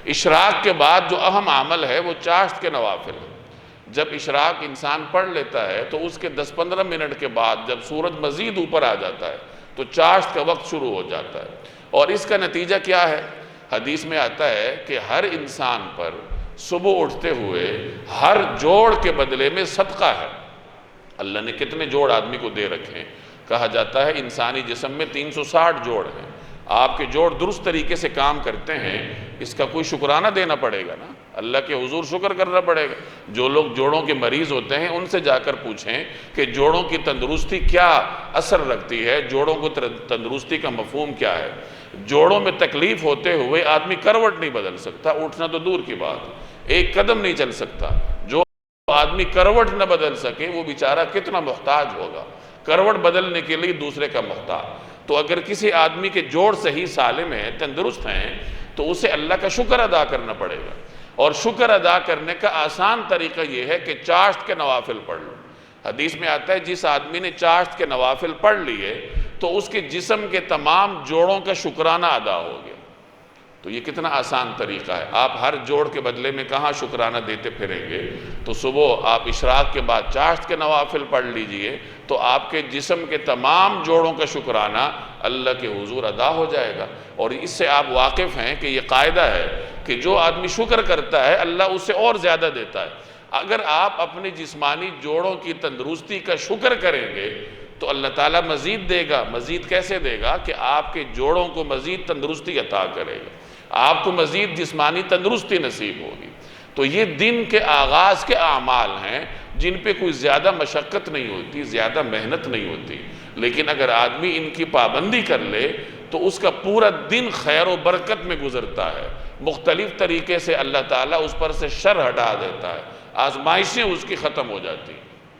اشراق کے بعد جو اہم عمل ہے وہ چاشت کے نوافل ہے۔ جب اشراق انسان پڑھ لیتا ہے تو اس کے 10-15 منٹ کے بعد جب سورج مزید اوپر آ جاتا ہے تو چاشت کا وقت شروع ہو جاتا ہے۔ اور اس کا نتیجہ کیا ہے؟ حدیث میں آتا ہے کہ ہر انسان پر صبح اٹھتے ہوئے ہر جوڑ کے بدلے میں صدقہ ہے۔ اللہ نے کتنے جوڑ آدمی کو دے رکھے ہیں؟ کہا جاتا ہے انسانی جسم میں 360 جوڑ ہیں۔ آپ کے جوڑ درست طریقے سے کام کرتے ہیں، اس کا کوئی شکرانہ دینا پڑے گا نا، اللہ کے حضور شکر کرنا پڑے گا۔ جو لوگ جوڑوں کے مریض ہوتے ہیں ان سے جا کر پوچھیں کہ جوڑوں کی تندرستی کیا اثر رکھتی ہے، جوڑوں کو تندرستی کا مفہوم کیا ہے۔ جوڑوں میں تکلیف ہوتے ہوئے آدمی کروٹ نہیں بدل سکتا، اٹھنا تو دور کی بات، ایک قدم نہیں چل سکتا۔ جو آدمی کروٹ نہ بدل سکے وہ بیچارہ کتنا محتاج ہوگا، کروٹ بدلنے کے لیے دوسرے کا محتاج۔ تو اگر کسی آدمی کے جوڑ صحیح سالم ہیں، تندرست ہیں، تو اسے اللہ کا شکر ادا کرنا پڑے گا۔ اور شکر ادا کرنے کا آسان طریقہ یہ ہے کہ چاشت کے نوافل پڑھ لو۔ حدیث میں آتا ہے جس آدمی نے چاشت کے نوافل پڑھ لیے تو اس کے جسم کے تمام جوڑوں کا شکرانہ ادا ہو گیا۔ تو یہ کتنا آسان طریقہ ہے۔ آپ ہر جوڑ کے بدلے میں کہاں شکرانہ دیتے پھریں گے؟ تو صبح آپ اشراق کے بعد چاشت کے نوافل پڑھ لیجئے تو آپ کے جسم کے تمام جوڑوں کا شکرانہ اللہ کے حضور ادا ہو جائے گا۔ اور اس سے آپ واقف ہیں کہ یہ قاعدہ ہے کہ جو آدمی شکر کرتا ہے اللہ اسے اور زیادہ دیتا ہے۔ اگر آپ اپنے جسمانی جوڑوں کی تندرستی کا شکر کریں گے تو اللہ تعالیٰ مزید دے گا۔ مزید کیسے دے گا؟ کہ آپ کے جوڑوں کو مزید تندرستی عطا کرے گا، آپ کو مزید جسمانی تندرستی نصیب ہوگی۔ تو یہ دن کے آغاز کے اعمال ہیں جن پہ کوئی زیادہ مشقت نہیں ہوتی، زیادہ محنت نہیں ہوتی، لیکن اگر آدمی ان کی پابندی کر لے تو اس کا پورا دن خیر و برکت میں گزرتا ہے۔ مختلف طریقے سے اللہ تعالیٰ اس پر سے شر ہٹا دیتا ہے، آزمائشیں اس کی ختم ہو جاتی ہیں۔